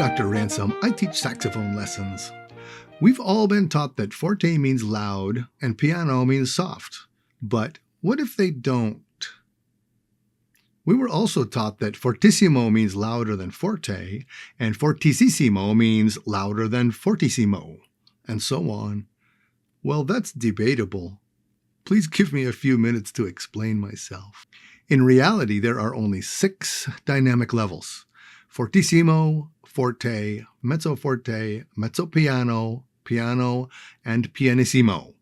Dr. Ransom. I teach saxophone lessons. We've all been taught that forte means loud and piano means soft. But what if they don't? We were also taught that fortissimo means louder than forte, and fortissimo means louder than fortissimo, and so on. Well, that's debatable. Please give me a few minutes to explain myself. In reality, there are only 6 dynamic levels: fortissimo, forte, mezzo piano, piano, and pianissimo.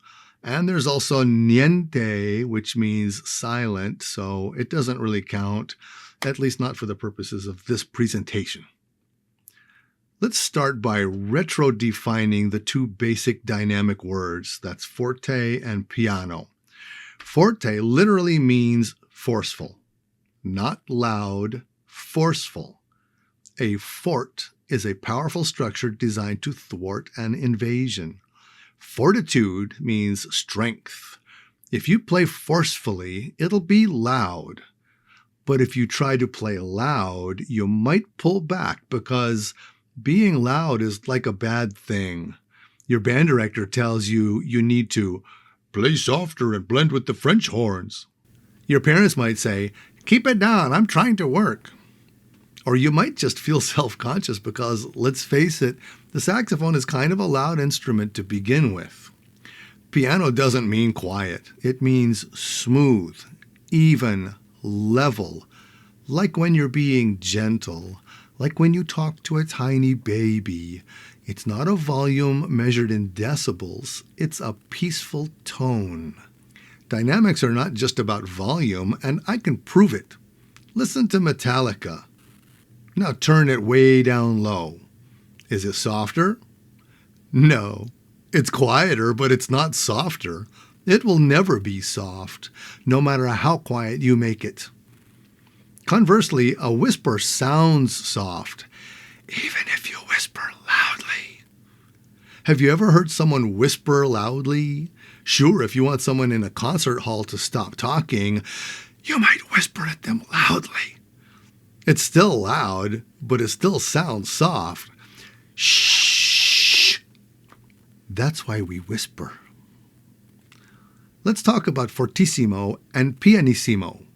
And there's also niente, which means silent, so it doesn't really count, at least not for the purposes of this presentation. Let's start by retro-defining the 2 basic dynamic words, that's forte and piano. Forte literally means forceful, not loud, forceful. A fort is a powerful structure designed to thwart an invasion. Fortitude means strength. If you play forcefully, it'll be loud. But if you try to play loud, you might pull back because being loud is like a bad thing. Your band director tells you you need to play softer and blend with the French horns. Your parents might say, "Keep it down, I'm trying to work." Or you might just feel self-conscious because, let's face it, the saxophone is kind of a loud instrument to begin with. Piano doesn't mean quiet. It means smooth, even, level. Like when you're being gentle, like when you talk to a tiny baby. It's not a volume measured in decibels. It's a peaceful tone. Dynamics are not just about volume, and I can prove it. Listen to Metallica. Now turn it way down low. Is it softer? No. It's quieter, but it's not softer. It will never be soft, no matter how quiet you make it. Conversely, a whisper sounds soft, even if you whisper loudly. Have you ever heard someone whisper loudly? Sure, if you want someone in a concert hall to stop talking, you might whisper at them loudly. It's still loud, but it still sounds soft. Shh. That's why we whisper. Let's talk about fortissimo and pianissimo.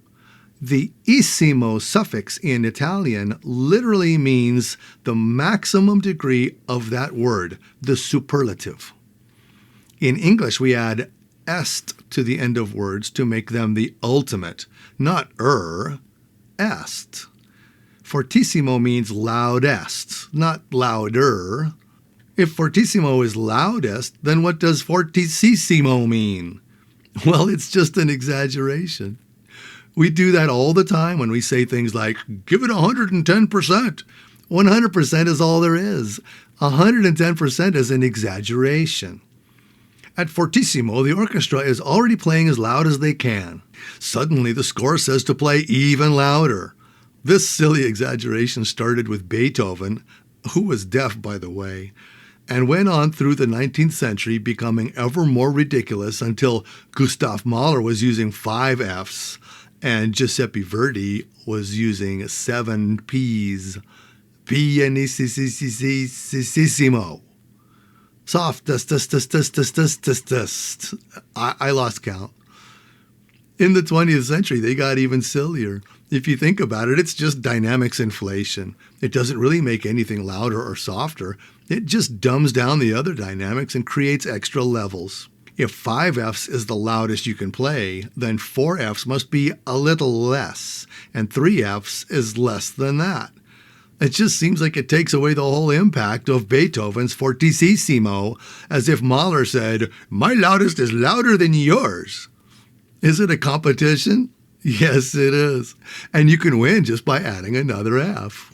The issimo suffix in Italian literally means the maximum degree of that word, the superlative. In English, we add est to the end of words to make them the ultimate, not est. Fortissimo means loudest, not louder. If fortissimo is loudest, then what does fortissimo mean? Well, it's just an exaggeration. We do that all the time when we say things like, give it 110%. 100% is all there is. 110% is an exaggeration. At fortissimo, the orchestra is already playing as loud as they can. Suddenly, the score says to play even louder. This silly exaggeration started with Beethoven, who was deaf, by the way, and went on through the 19th century, becoming ever more ridiculous until Gustav Mahler was using 5 Fs and Giuseppe Verdi was using 7 Ps. Pianissimo. Softest. I lost count. In the 20th century, they got even sillier. If you think about it, it's just dynamics inflation. It doesn't really make anything louder or softer. It just dumbs down the other dynamics and creates extra levels. If 5 Fs is the loudest you can play, then 4 Fs must be a little less, and 3 Fs is less than that. It just seems like it takes away the whole impact of Beethoven's fortissimo, as if Mahler said, "My loudest is louder than yours." Is it a competition? Yes, it is. And you can win just by adding another F.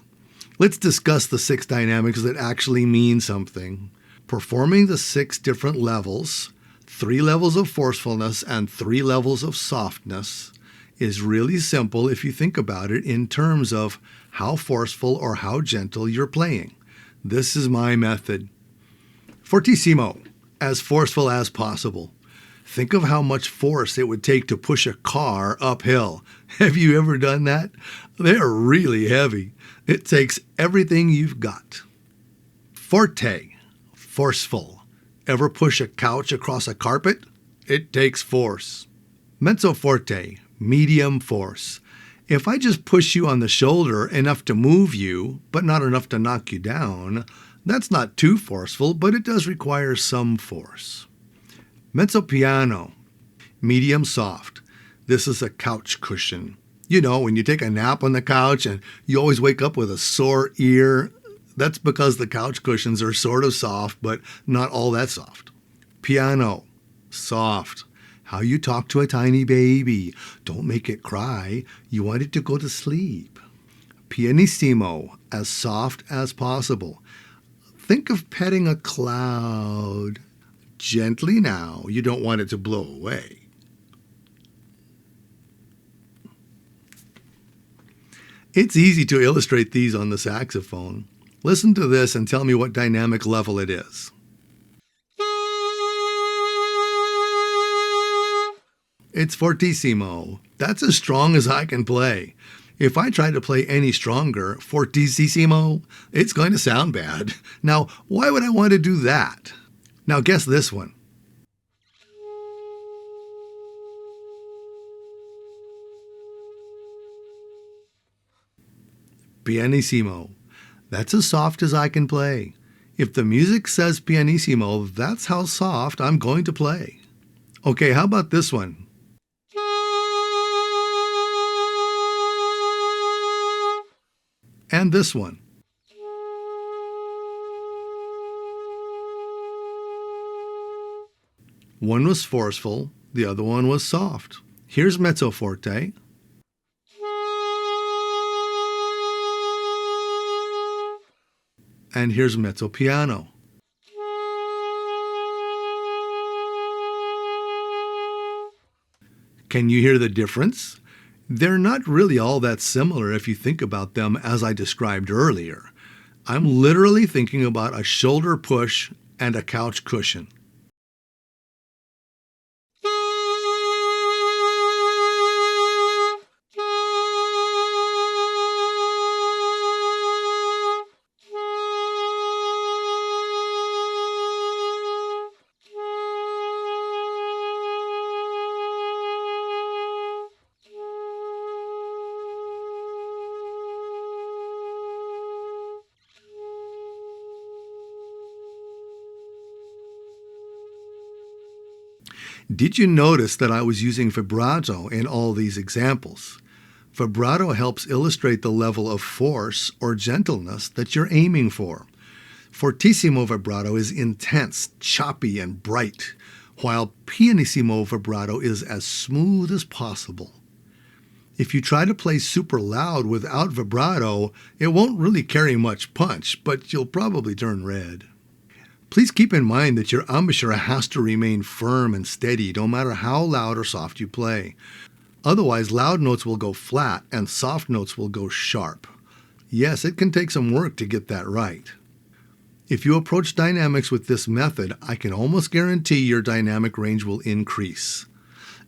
Let's discuss the 6 dynamics that actually mean something. Performing the 6 different levels, 3 levels of forcefulness and 3 levels of softness, is really simple if you think about it in terms of how forceful or how gentle you're playing. This is my method. Fortissimo, as forceful as possible. Think of how much force it would take to push a car uphill. Have you ever done that? They're really heavy. It takes everything you've got. Forte, forceful. Ever push a couch across a carpet? It takes force. Mezzo forte, medium force. If I just push you on the shoulder enough to move you, but not enough to knock you down, that's not too forceful, but it does require some force. Mezzo piano, medium soft. This is a couch cushion. You know, when you take a nap on the couch and you always wake up with a sore ear, that's because the couch cushions are sort of soft, but not all that soft. Piano, soft. How you talk to a tiny baby. Don't make it cry. You want it to go to sleep. Pianissimo, as soft as possible. Think of petting a cloud. Gently now. You don't want it to blow away. It's easy to illustrate these on the saxophone. Listen to this and tell me what dynamic level it is. It's fortissimo. That's as strong as I can play. If I try to play any stronger, fortissimo, it's going to sound bad. Now, why would I want to do that? Now guess this one. Pianissimo. That's as soft as I can play. If the music says pianissimo, that's how soft I'm going to play. Okay, how about this one? And this one. One was forceful, the other one was soft. Here's mezzo forte. And here's mezzo piano. Can you hear the difference? They're not really all that similar if you think about them as I described earlier. I'm literally thinking about a shoulder push and a couch cushion. Did you notice that I was using vibrato in all these examples? Vibrato helps illustrate the level of force or gentleness that you're aiming for. Fortissimo vibrato is intense, choppy, and bright, while pianissimo vibrato is as smooth as possible. If you try to play super loud without vibrato, it won't really carry much punch, but you'll probably turn red. Please keep in mind that your embouchure has to remain firm and steady no matter how loud or soft you play. Otherwise, loud notes will go flat and soft notes will go sharp. Yes, it can take some work to get that right. If you approach dynamics with this method, I can almost guarantee your dynamic range will increase.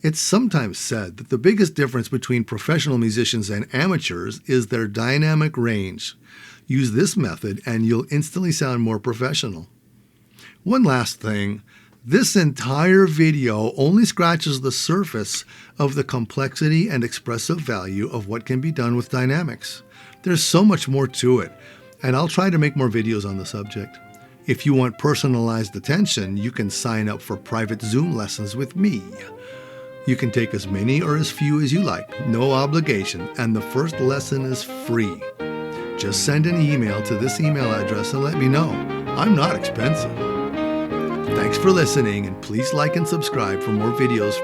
It's sometimes said that the biggest difference between professional musicians and amateurs is their dynamic range. Use this method and you'll instantly sound more professional. One last thing, this entire video only scratches the surface of the complexity and expressive value of what can be done with dynamics. There's so much more to it, and I'll try to make more videos on the subject. If you want personalized attention, you can sign up for private Zoom lessons with me. You can take as many or as few as you like, no obligation, and the first lesson is free. Just send an email to this email address and let me know. I'm not expensive. Thanks for listening, and please like and subscribe for more videos.